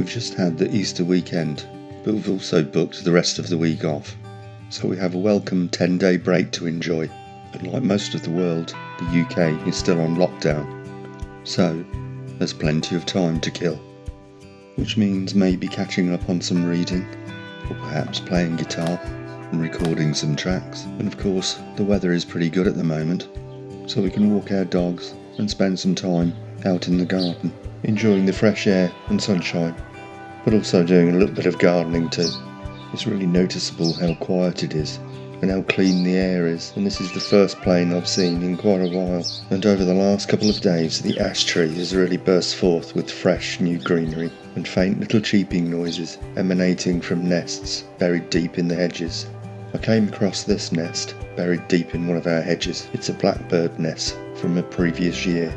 We've just had the Easter weekend, but we've also booked the rest of the week off. So we have a welcome 10-day break to enjoy. And like most of the world, the UK is still on lockdown. So there's plenty of time to kill. Which means maybe catching up on some reading, or perhaps playing guitar and recording some tracks. And of course, the weather is pretty good at the moment, so we can walk our dogs and spend some time out in the garden, enjoying the fresh air and sunshine, but also doing a little bit of gardening too. It's really noticeable how quiet it is and how clean the air is, and this is the first plane I've seen in quite a while. And over the last couple of days, the ash tree has really burst forth with fresh new greenery and faint little cheeping noises emanating from nests buried deep in the hedges. I came across this nest buried deep in one of our hedges. It's a blackbird nest from a previous year.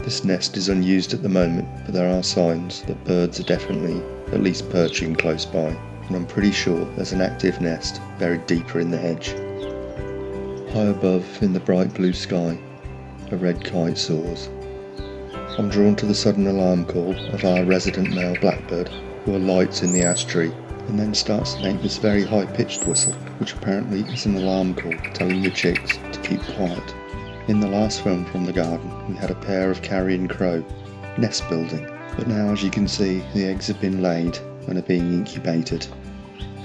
This nest is unused at the moment, but there are signs that birds are definitely at least perching close by, and I'm pretty sure there's an active nest buried deeper in the hedge. High above, in the bright blue sky, a red kite soars. I'm drawn to the sudden alarm call of our resident male blackbird, who alights in the ash tree and then starts to make this very high-pitched whistle, which apparently is an alarm call telling the chicks to keep quiet. In the last film from the garden, we had a pair of carrion crow nest building, but now, as you can see, the eggs have been laid and are being incubated.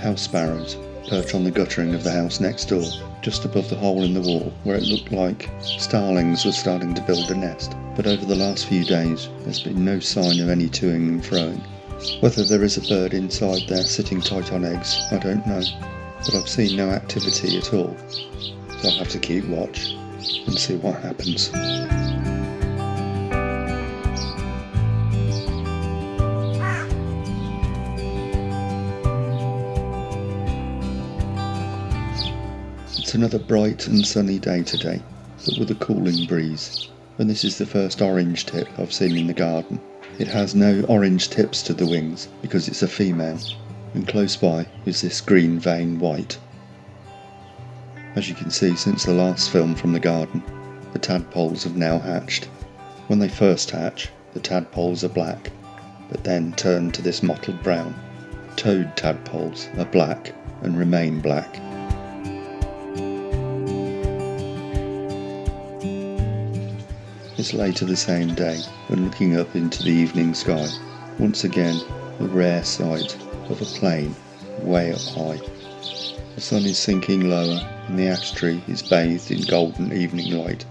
House sparrows perch on the guttering of the house next door, just above the hole in the wall where it looked like starlings were starting to build a nest. But over the last few days, there's been no sign of any toing and froing. Whether there is a bird inside there sitting tight on eggs, I don't know, but I've seen no activity at all, so I'll have to keep watch and see what happens. It's another bright and sunny day today, but with a cooling breeze, and this is the first orange tip I've seen in the garden. It has no orange tips to the wings because it's a female, and close by is this green vein white. As you can see, since the last film from the garden, the tadpoles have now hatched. When they first hatch, the tadpoles are black, but then turn to this mottled brown. Toad tadpoles are black and remain black. It's later the same day, and looking up into the evening sky, once again the rare sight of a plane way up high. The sun is sinking lower, and the ash tree is bathed in golden evening light,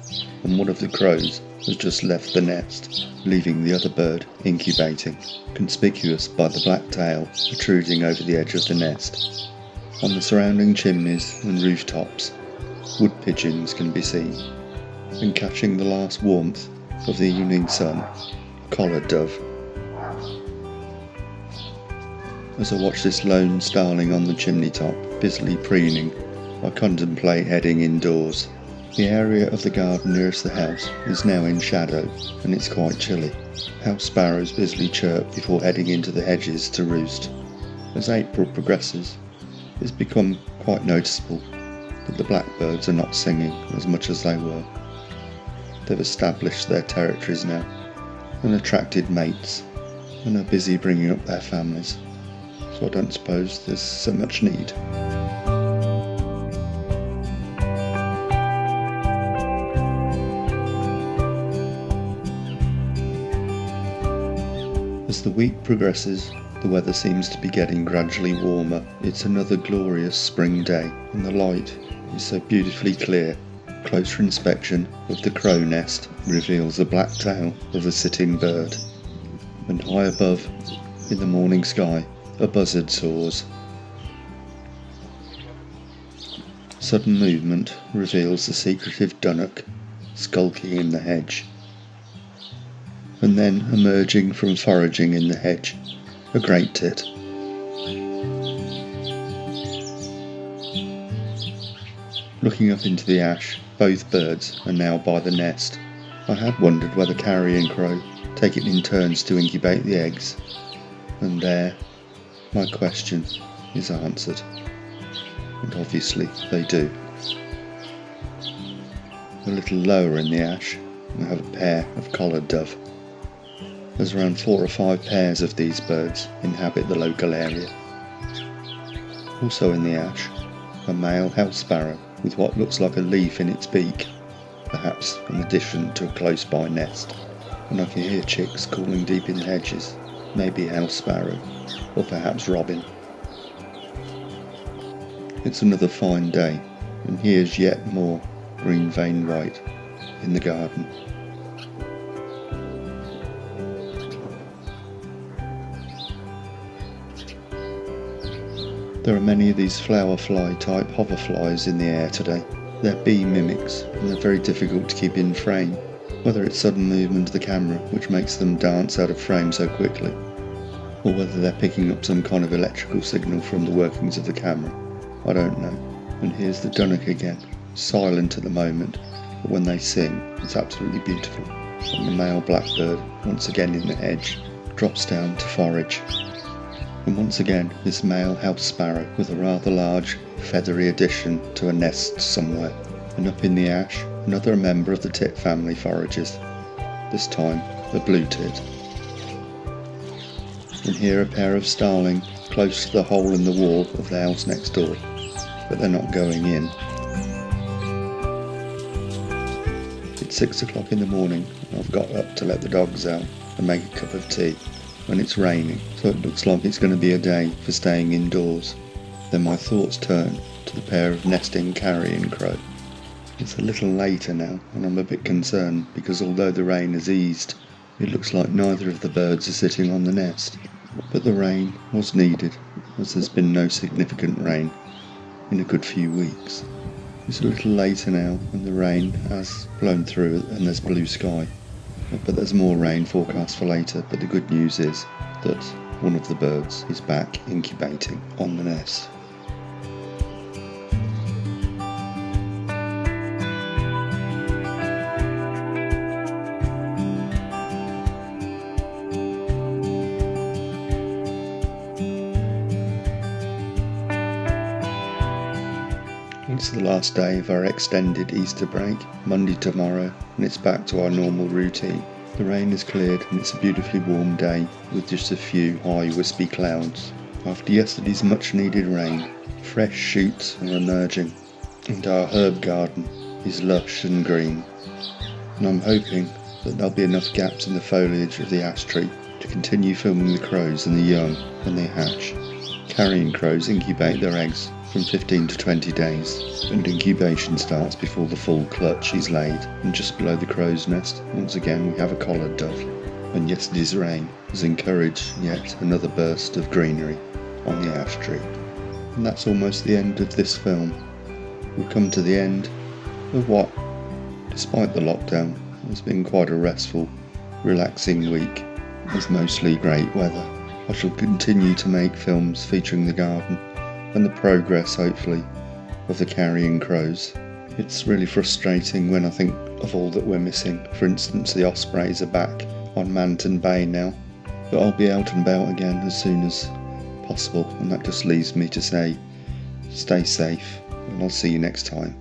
and one of the crows has just left the nest, leaving the other bird incubating, conspicuous by the black tail protruding over the edge of the nest. On the surrounding chimneys and rooftops, wood pigeons can be seen, and catching the last warmth of the evening sun, a collared dove. As I watch this lone starling on the chimney top busily preening, I contemplate heading indoors. The area of the garden nearest the house is now in shadow, and it's quite chilly. House sparrows busily chirp before heading into the hedges to roost. As April progresses, it's become quite noticeable that the blackbirds are not singing as much as they were. They've established their territories now, and attracted mates, and are busy bringing up their families, so I don't suppose there's so much need. As the week progresses, the weather seems to be getting gradually warmer. It's another glorious spring day, and the light is so beautifully clear. Closer inspection of the crow nest reveals the black tail of a sitting bird, and high above, in the morning sky, a buzzard soars. Sudden movement reveals the secretive dunnock skulking in the hedge, and then emerging from foraging in the hedge, a great tit. Looking up into the ash, both birds are now by the nest. I had wondered whether carrion crow take it in turns to incubate the eggs, and there my question is answered, and obviously they do. A little lower in the ash, I have a pair of collared dove. as around 4 or 5 pairs of these birds inhabit the local area. Also in the ash, a male house sparrow with what looks like a leaf in its beak, perhaps in addition to a close-by nest, and I can hear chicks calling deep in the hedges, maybe a house sparrow, or perhaps robin. It's another fine day, and here's yet more green veined white in the garden. There are many of these flower fly type hoverflies in the air today. They're bee mimics, and they're very difficult to keep in frame, whether it's sudden movement of the camera which makes them dance out of frame so quickly, or whether they're picking up some kind of electrical signal from the workings of the camera. I don't know. And here's the dunnock again, silent at the moment, but when they sing, it's absolutely beautiful. And the male blackbird, once again in the hedge, drops down to forage. And once again, this male house sparrow with a rather large, feathery addition to a nest somewhere. And up in the ash, another member of the tit family forages, this time a blue tit. And here a pair of starling close to the hole in the wall of the house next door, but they're not going in. It's 6 o'clock in the morning, and I've got up to let the dogs out and make a cup of tea. And it's raining, so it looks like it's going to be a day for staying indoors. Then my thoughts turn to the pair of nesting carrion crow. It's a little later now, and I'm a bit concerned because although the rain has eased, it looks like neither of the birds are sitting on the nest. But the rain was needed, as there's been no significant rain in a good few weeks. It's a little later now, and the rain has blown through and there's blue sky. But there's more rain forecast for later, but the good news is that one of the birds is back incubating on the nest. It's the last day of our extended Easter break, Monday tomorrow, and it's back to our normal routine. The rain has cleared and it's a beautifully warm day with just a few high wispy clouds. After yesterday's much needed rain, fresh shoots are emerging and our herb garden is lush and green. And I'm hoping that there'll be enough gaps in the foliage of the ash tree to continue filming the crows and the young when they hatch. Carrion crows incubate their eggs from 15 to 20 days, and incubation starts before the full clutch is laid. And just below the crow's nest, once again we have a collared dove, and yesterday's rain has encouraged yet another burst of greenery on the ash tree. And that's almost the end of this film. We've come to the end of what, despite the lockdown, has been quite a restful, relaxing week. It's mostly great weather. I shall continue to make films featuring the garden and the progress, hopefully, of the carrion crows. It's really frustrating when I think of all that we're missing. For instance, the ospreys are back on Manton Bay now, but I'll be out and about again as soon as possible, and that just leaves me to say, stay safe, and I'll see you next time.